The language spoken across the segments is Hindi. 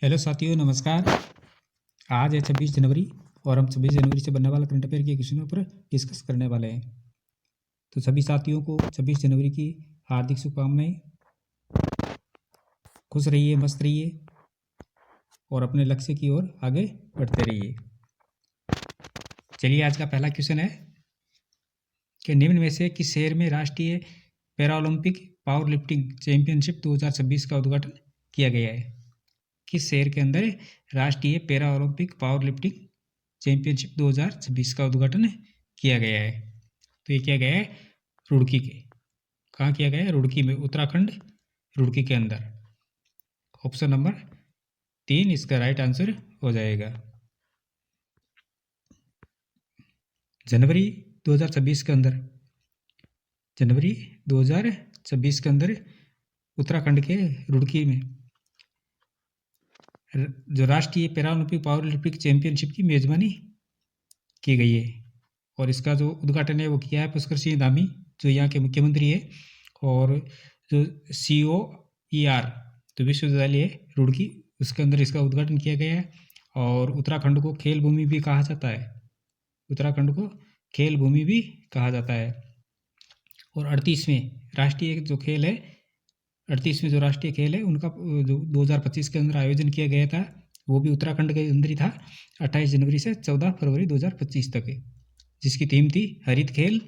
हेलो साथियों, नमस्कार। आज है 26 जनवरी और हम 26 जनवरी से बनने वाला करंट अफेयर के क्वेश्चनों पर डिस्कस करने वाले हैं। तो सभी साथियों को 26 जनवरी की हार्दिक शुभकामनाएं। खुश रहिए, मस्त रहिए और अपने लक्ष्य की ओर आगे बढ़ते रहिए। चलिए, आज का पहला क्वेश्चन है कि निम्न में से किस शहर में राष्ट्रीय पैरालंपिक पावर लिफ्टिंग चैंपियनशिप 2026 का उद्घाटन किया गया है? किस शहर के अंदर राष्ट्रीय para Olympic power lifting championship 2026 का उद्घाटन किया गया है? तो ये किया गया है रुड़की के। कहाँ किया गया है? रुड़की में, उत्तराखंड, रुड़की के अंदर। ऑप्शन नंबर 3 इसका राइट आंसर हो जाएगा। जनवरी 2026 के अंदर, जनवरी 2026 के अंदर उत्तराखंड के रुड़की में जो राष्ट्रीय पैरालंपिक पावर लिफ्टिंग चैंपियनशिप की मेजबानी की गई है। और इसका जो उद्घाटन है वो किया है पुष्कर सिंह धामी, जो यहाँ के मुख्यमंत्री है। और जो COER जो विश्वविद्यालय है रुड़की, उसके अंदर इसका उद्घाटन किया गया है। और उत्तराखंड को खेल भूमि भी कहा जाता है, उत्तराखंड को खेल भूमि भी कहा जाता है। और 38वें राष्ट्रीय जो खेल है, 38वें जो राष्ट्रीय खेल है उनका जो 2025 के अंदर आयोजन किया गया था, वो भी उत्तराखंड के अंदर ही था, 28 जनवरी से 14 फरवरी 2025 तक, जिसकी थीम थी हरित खेल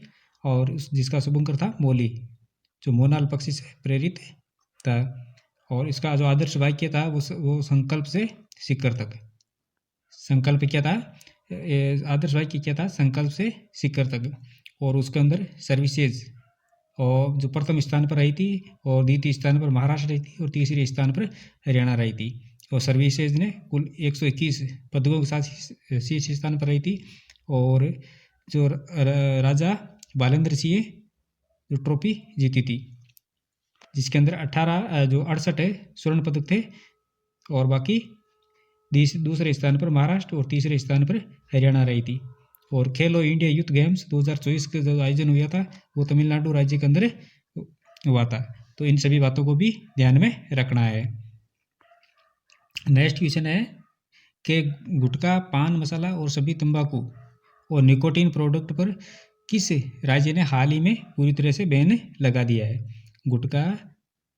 और जिसका शुभंकर था मौली, जो मोनाल पक्षी से प्रेरित था। और इसका जो आदर्श वाक्य था वो संकल्प से शिखर तक। संकल्प क्या था? आदर्श वाक्य क्या था? संकल्प से शिखर तक। और उसके अंदर सर्विसेज और जो प्रथम स्थान पर रही थी, और द्वितीय स्थान पर महाराष्ट्र रही थी, और तीसरे स्थान पर हरियाणा रही थी। और सर्विसेज ने कुल 121 पदकों के साथ शीर्ष स्थान पर रही थी। और जो राजा बालेंद्र सिंह जो ट्रॉफी जीती थी, जिसके अंदर 68 स्वर्ण पदक थे। और बाकी दूसरे स्थान पर महाराष्ट्र और तीसरे स्थान पर हरियाणा रही थी। और खेलो इंडिया यूथ गेम्स 2024 का जो आयोजन हुआ था वो तमिलनाडु राज्य के अंदर हुआ था। तो इन सभी बातों को भी ध्यान में रखना है। नेक्स्ट क्वेश्चन है कि गुटखा, पान मसाला और सभी तंबाकू और निकोटीन प्रोडक्ट पर किस राज्य ने हाल ही में पूरी तरह से बैन लगा दिया है? गुटखा,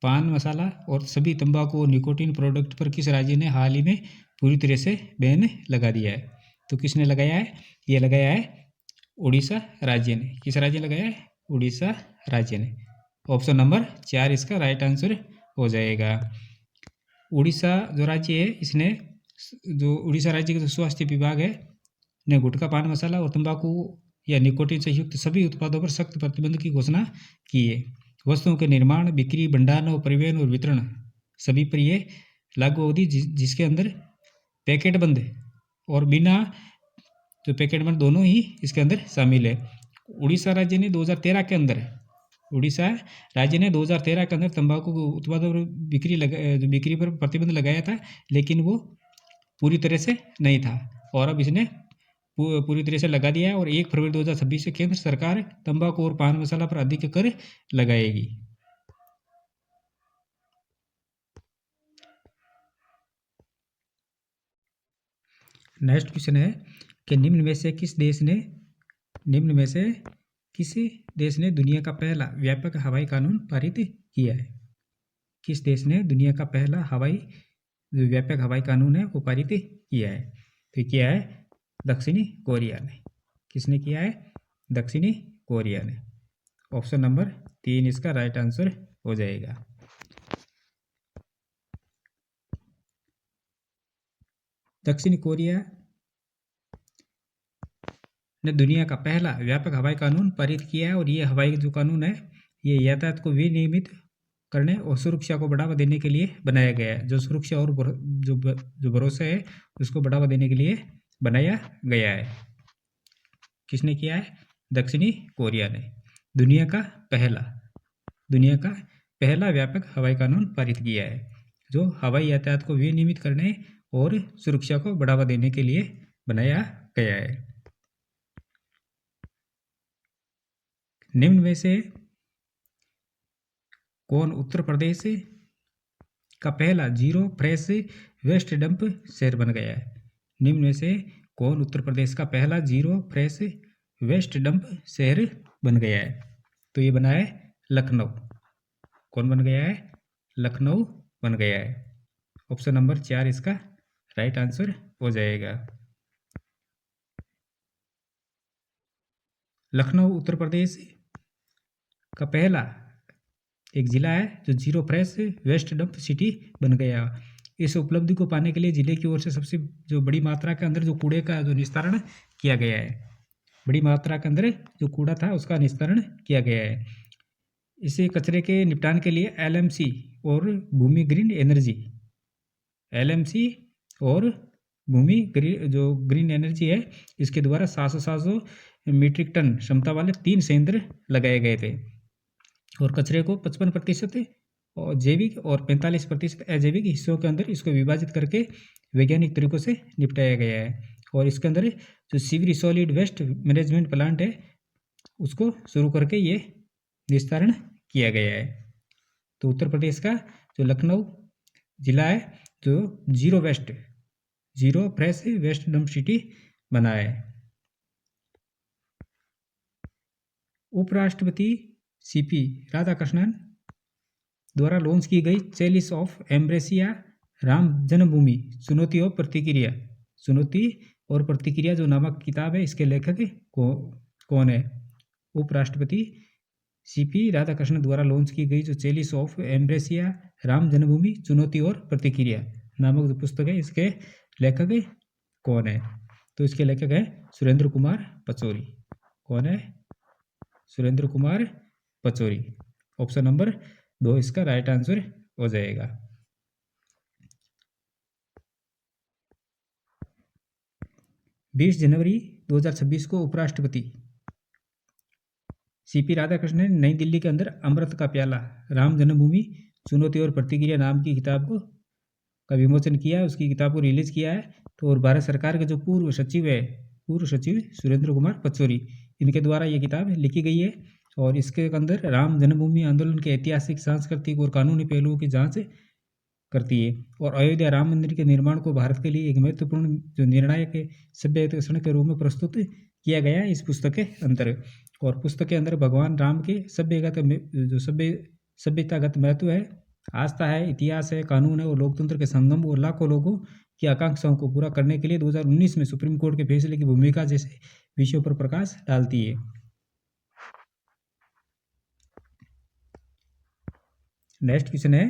पान मसाला और सभी तंबाकू और निकोटीन प्रोडक्ट पर किस राज्य ने हाल ही में पूरी तरह से बैन लगा दिया है? तो किसने लगाया है? ये लगाया है उड़ीसा राज्य ने। किस राज्य ने लगाया है? उड़ीसा राज्य ने। ऑप्शन नंबर 4 इसका राइट आंसर हो जाएगा। उड़ीसा जो राज्य है, इसने जो उड़ीसा राज्य का जो स्वास्थ्य विभाग है ने गुटखा, पान मसाला और तंबाकू या निकोटीन से युक्त सभी उत्पादों पर सख्त प्रतिबंध की घोषणा की है। वस्तुओं के निर्माण, बिक्री, भंडारण और परिवहन और वितरण सभी पर यह लागू अवधि जिसके अंदर पैकेट बंद और बिना जो पैकेट बंद दोनों ही इसके अंदर शामिल है। उड़ीसा राज्य ने 2013 के अंदर, उड़ीसा राज्य ने 2013 के अंदर तंबाकू उत्पादों पर बिक्री पर प्रतिबंध लगाया था, लेकिन वो पूरी तरह से नहीं था। और अब इसने पूरी तरह से लगा दिया है। और 1 फरवरी 2026 से केंद्र सरकार तंबाकू और पान मसाला पर अधिक कर लगाएगी। नेक्स्ट क्वेश्चन है कि निम्न में से किस देश ने दुनिया का पहला व्यापक हवाई कानून पारित किया है? किस देश ने दुनिया का पहला व्यापक हवाई कानून है वो पारित किया है? तो किया है दक्षिणी कोरिया ने। किसने किया है? दक्षिणी कोरिया ने। ऑप्शन नंबर 3 इसका राइट आंसर हो जाएगा। दक्षिण कोरिया ने दुनिया का पहला व्यापक हवाई कानून पारित किया है। और ये हवाई जो कानून है, ये यातायात को विनियमित करने और सुरक्षा को बढ़ावा देने के लिए बनाया गया है। जो सुरक्षा और जो भरोसा है उसको बढ़ावा देने के लिए बनाया गया है। किसने किया है? दक्षिणी कोरिया ने दुनिया का पहला व्यापक हवाई कानून पारित किया है, जो हवाई यातायात को विनियमित करने और सुरक्षा को बढ़ावा देने के लिए बनाया गया है। निम्न में से कौन उत्तर प्रदेश का पहला जीरो फ्रेश वेस्ट डंप शहर बन गया है। निम्न में से कौन उत्तर प्रदेश का पहला जीरो फ्रेश वेस्ट डंप शहर बन गया है? तो ये बना है लखनऊ। कौन बन गया है? लखनऊ बन गया है। ऑप्शन नंबर 4 इसका राइट आंसर हो जाएगा। लखनऊ उत्तर प्रदेश का पहला एक जिला है जो zero fresh waste dump city बन गया। इस उपलब्धि को पाने के लिए जिले की ओर से सबसे जो बड़ी मात्रा के अंदर जो कूड़े का जो निस्तारण किया गया है, बड़ी मात्रा के अंदर जो कूड़ा था उसका निस्तारण किया गया है। इसे कचरे के निपटान के लिए एलएमसी और भूमि ग्रीन एनर्जी, एलएमसी और भूमि जो ग्रीन एनर्जी है, इसके द्वारा 700 मीट्रिक टन क्षमता वाले 3 संयंत्र लगाए गए थे और कचरे को 55% और जैविक और 45% अजैविक हिस्सों के अंदर इसको विभाजित करके वैज्ञानिक तरीकों से निपटाया गया है। और इसके अंदर जो सीवरी सॉलिड वेस्ट मैनेजमेंट प्लांट है उसको शुरू करके ये निस्तारण किया गया है। तो उत्तर प्रदेश का जो लखनऊ जिला है जो zero fresh waste dump city बना है। उपराष्ट्रपति सीपी राधाकृष्णन द्वारा लॉन्च की गई चेलिस ऑफ एम्ब्रेसिया राम जन्मभूमि चुनौती और प्रतिक्रिया, चुनौती और प्रतिक्रिया जो नामक किताब है, इसके लेखक कौन है? उपराष्ट्रपति सीपी राधाकृष्णन द्वारा लॉन्च की गई जो चेलिस ऑफ एम्ब्रेसिया राम जन्मभूमि चुनौती और प्रतिक्रिया नामक जो पुस्तक है, इसके लेखक कौन है? तो इसके लेखक है सुरेंद्र कुमार पचौरी। कौन है? सुरेंद्र कुमार पचौरी। ऑप्शन नंबर 2 इसका राइट आंसर हो जाएगा। बीस जनवरी 2026 को उपराष्ट्रपति सीपी राधाकृष्णन ने नई दिल्ली के अंदर अमृत का प्याला राम जन्मभूमि चुनौती और प्रतिक्रिया नाम की किताब का विमोचन किया है, उसकी किताब को रिलीज किया है। तो और भारत सरकार के जो पूर्व सचिव सुरेंद्र कुमार पचौरी, इनके द्वारा ये किताब लिखी गई है और इसके अंदर राम जन्मभूमि आंदोलन के ऐतिहासिक, सांस्कृतिक और कानूनी पहलुओं की जांच करती है और अयोध्या राम मंदिर के निर्माण को भारत के लिए एक महत्वपूर्ण जो निर्णायक सभ्य क्षण के रूप में प्रस्तुत किया गया है इस पुस्तक के अंदर। और पुस्तक के अंदर भगवान राम के सभ्यतागत महत्व है, आस्था है, इतिहास है, कानून है और लोकतंत्र के संगम और लाखों लोगों की आकांक्षाओं को पूरा करने के लिए 2019 में सुप्रीम कोर्ट के फैसले की भूमिका जैसे विषयों पर प्रकाश डालती है। नेक्स्ट क्वेश्चन है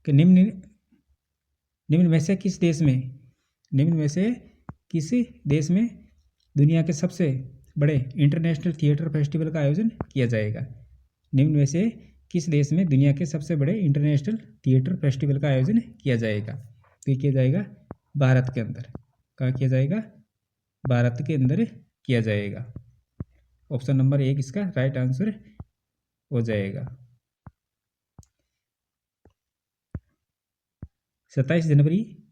कि निम्न में से किस देश में दुनिया के सबसे बड़े इंटरनेशनल थिएटर फेस्टिवल का आयोजन किया जाएगा? निम्न में से किस देश में दुनिया के सबसे बड़े इंटरनेशनल थिएटर फेस्टिवल का आयोजन किया जाएगा? तो ये किया जाएगा भारत के अंदर। कहाँ किया जाएगा? भारत के अंदर किया जाएगा। ऑप्शन नंबर 1 इसका राइट आंसर हो जाएगा। 27 जनवरी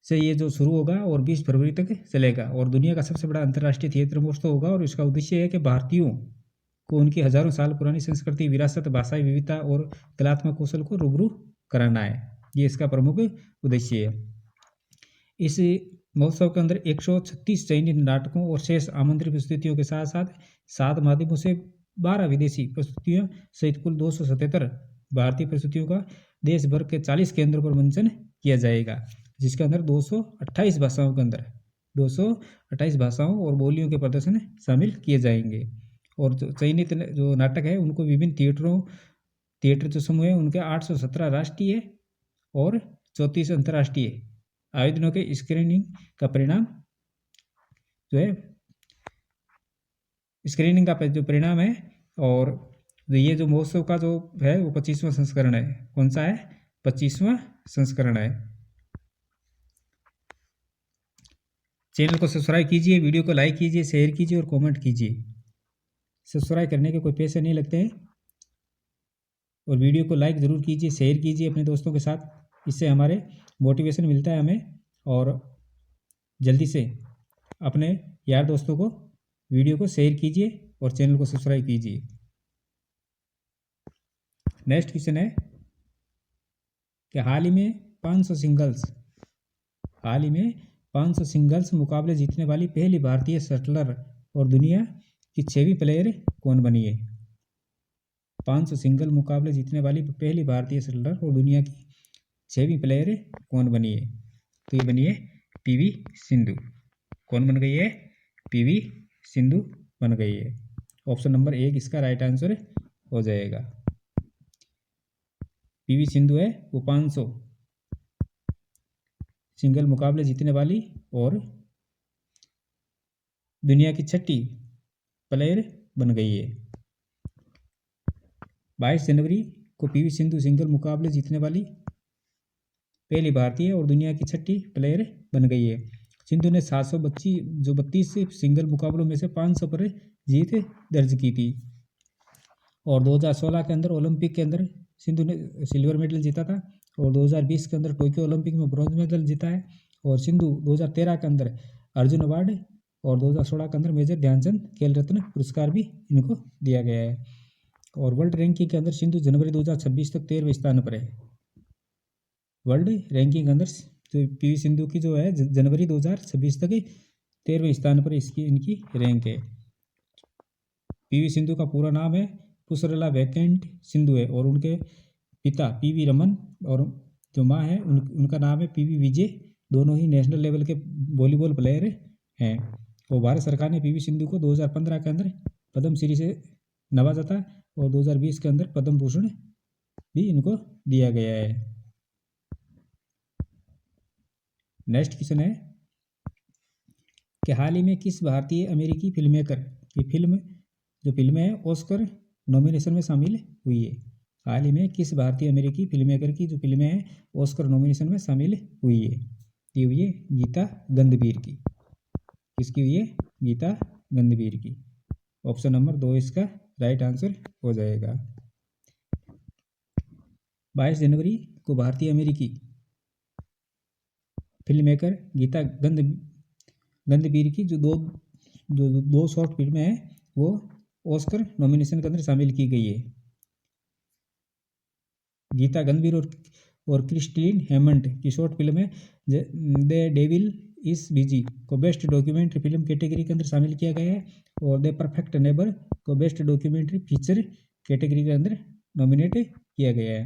से ये जो शुरू होगा और 20 फरवरी तक चलेगा और दुनिया का सबसे बड़ा अंतर्राष्ट्रीय थिएटर महोत्सव होगा और इसका उद्देश्य है कि भारतीयों को उनकी हजारों साल पुरानी संस्कृति, विरासत, भाषाई विविधता और कलात्मक कौशल को रूबरू कराना है। ये इसका प्रमुख उद्देश्य है। इस महोत्सव के अंदर 136 चयनित नाटकों और शेष आमंत्रित प्रस्तुतियों के साथ साथ 7 माध्यमों से 12 विदेशी प्रस्तुतियों सहित कुल 277 भारतीय प्रस्तुतियों का देश भर के 40 केंद्रों पर मंचन किया जाएगा, जिसके अंदर 228 भाषाओं और बोलियों के प्रदर्शन शामिल किए जाएंगे। और जो चयनित जो नाटक है उनको विभिन्न थिएटर जो समूह है उनके 817 राष्ट्रीय और 34 अंतर्राष्ट्रीय आयोजनों के स्क्रीनिंग का परिणाम है। और ये जो महोत्सव का जो है वो 25वां संस्करण है। कौन सा है? 25वां संस्करण है। चैनल को सब्सक्राइब कीजिए, वीडियो को लाइक कीजिए, शेयर कीजिए और कमेंट कीजिए। सब्सक्राइब करने के कोई पैसे नहीं लगते हैं और वीडियो को लाइक ज़रूर कीजिए, शेयर कीजिए अपने दोस्तों के साथ। इससे हमारे मोटिवेशन मिलता है हमें और जल्दी से अपने यार दोस्तों को वीडियो को शेयर कीजिए और चैनल को सब्सक्राइब कीजिए। नेक्स्ट क्वेश्चन है कि हाल ही में 500 सिंगल्स मुकाबले जीतने वाली पहली भारतीय शटलर और दुनिया की 6वीं प्लेयर कौन बनी है? 500 सिंगल मुकाबले जीतने वाली पहली भारतीय शटलर और दुनिया की 6वीं प्लेयर कौन बनी है? तो ये बनी है पीवी सिंधु। कौन बन गई है? पीवी सिंधु बन गई है। ऑप्शन नंबर 1 इसका राइट आंसर हो जाएगा। पीवी सिंधु है वो 500 सिंगल मुकाबले जीतने वाली और दुनिया की 6ठी प्लेयर बन गई है। 22 जनवरी को पीवी सिंधु सिंगल मुकाबले जीतने वाली पहली भारतीय और दुनिया की 6ठी प्लेयर बन गई है। सिंधु ने 32 सिंगल मुकाबलों में से 500 पर जीत दर्ज की थी और 2016 के अंदर ओलंपिक के अंदर सिंधु ने सिल्वर मेडल जीता था और 2020 के अंदर टोक्यो ओलंपिक में ब्रॉन्ज मेडल जीता है और सिंधु 2013 के अंदर अर्जुन अवार्ड और 2016 के अंदर मेजर ध्यानचंद खेल रत्न पुरस्कार भी इनको दिया गया है। और वर्ल्ड रैंकिंग के अंदर सिंधु जनवरी 2026 तक 13वें स्थान पर है। वर्ल्ड रैंकिंग के अंदर जो पीवी सिंधु की जो है जनवरी 2026 तक 13वें स्थान पर इनकी रैंक है। पीवी सिंधु का पूरा नाम है पुसरला वैकेंट सिंधु है और उनके पिता पीवी रमन और जो माँ है उनका नाम है पीवी विजय। दोनों ही नेशनल लेवल के वॉलीबॉल प्लेयर हैं और भारत सरकार ने पीवी सिंधु को 2015 के अंदर पद्म श्री से नवाजा था और 2020 के अंदर पद्म भूषण भी इनको दिया गया है। नेक्स्ट क्वेश्चन है कि हाल ही में किस भारतीय अमेरिकी फिल्ममेकर की फिल्म है ऑस्कर नॉमिनेशन में शामिल हुई है? हाल ही में किस भारतीय अमेरिकी फिल्ममेकर की जो फिल्में हैं ऑस्कर नॉमिनेशन में शामिल हुई है? ये हुई है गीता गंधवीर की। किसकी हुई है? गीता गंधवीर की। ऑप्शन नंबर 2 इसका राइट आंसर हो जाएगा। 22 जनवरी को भारतीय अमेरिकी फिल्ममेकर गीता गंधवीर की जो दो शॉर्ट फिल्में हैं वो ऑस्कर नॉमिनेशन के अंदर शामिल की गई है। गीता गंधवीर और क्रिस्टीन हेमंड की शॉर्ट फिल्म है द डेविल इज बिजी को बेस्ट डॉक्यूमेंट्री फिल्म कैटेगरी के अंदर शामिल किया गया है और द परफेक्ट नेबर को बेस्ट डॉक्यूमेंट्री फीचर कैटेगरी के अंदर नॉमिनेट किया गया है।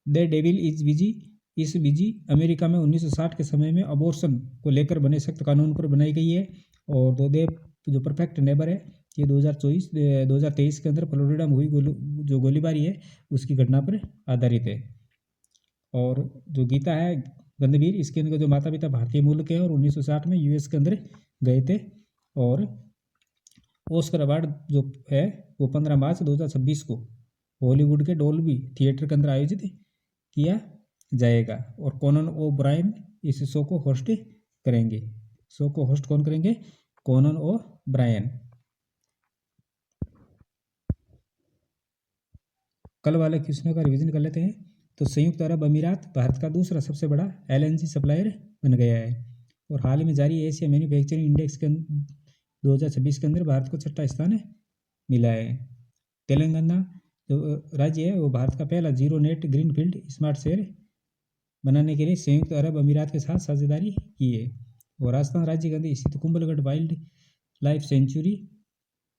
The devil is busy America में 1960 के समय में अबॉर्शन को लेकर बने सख्त कानून पर बनाई गई है और जो परफेक्ट नेबर है ये 2023 के अंदर फ्लोरिडा में हुई जो गोलीबारी है उसकी घटना पर आधारित है। और जो गीता है गंधवीर इसके इनके जो माता पिता भारतीय मूल के हैं और 1960 में यूएस के अंदर गए थे और ऑस्कर अवार्ड जो है वो 15 मार्च 2026 को हॉलीवुड के डॉल्बी थिएटर के अंदर आयोजित किया जाएगा और कोनन ओ ब्रायन इस शो को होस्ट करेंगे। शो को होस्ट कौन करेंगे? कोनन ओ ब्रायन। कल वाले क्वेश्चनों का रिवीजन कर लेते हैं। तो संयुक्त अरब अमीरात भारत का दूसरा सबसे बड़ा एलएनजी सप्लायर बन गया है और हाल ही में जारी एशिया मैन्युफैक्चरिंग इंडेक्स के 2026 के अंदर भारत को 6ठा स्थान मिला है। तेलंगाना जो राज्य है वो भारत का पहला जीरो नेट ग्रीनफील्ड स्मार्ट शहर बनाने के लिए संयुक्त अरब अमीरात के साथ साझेदारी की है और राजस्थान राज्य के अंदर स्थित कुंभलगढ़ वाइल्ड लाइफ सेंचुरी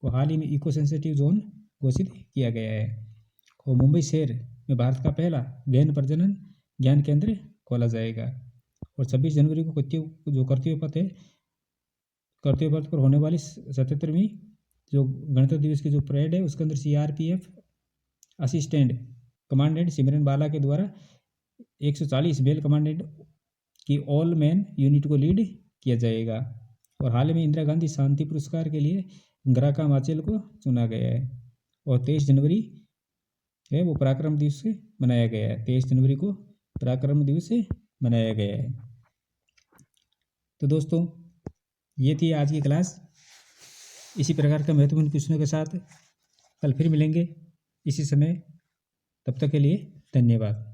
को हाल ही में इको सेंसिटिव जोन घोषित किया गया है और मुंबई शहर में भारत का पहला गहन प्रजनन ज्ञान केंद्र खोला जाएगा और 26 जनवरी को कर्तव्य पथ पर होने वाली 77वीं जो गणतंत्र दिवस की जो परेड है उसके अंदर सीआरपीएफ असिस्टेंट कमांडेंट सिमरन बाला के द्वारा 140 मेल कमांडेंट की ऑल मैन यूनिट को लीड किया जाएगा और हाल में इंदिरा गांधी शांति पुरस्कार के लिए ग्राका माचेल को चुना गया है और 23 जनवरी है वो पराक्रम दिवस मनाया गया है। 23 जनवरी को पराक्रम दिवस मनाया गया है। तो दोस्तों ये थी आज की क्लास। इसी प्रकार का महत्वपूर्ण क्वेश्चनों के साथ कल फिर मिलेंगे इसी समय। तब तक के लिए धन्यवाद।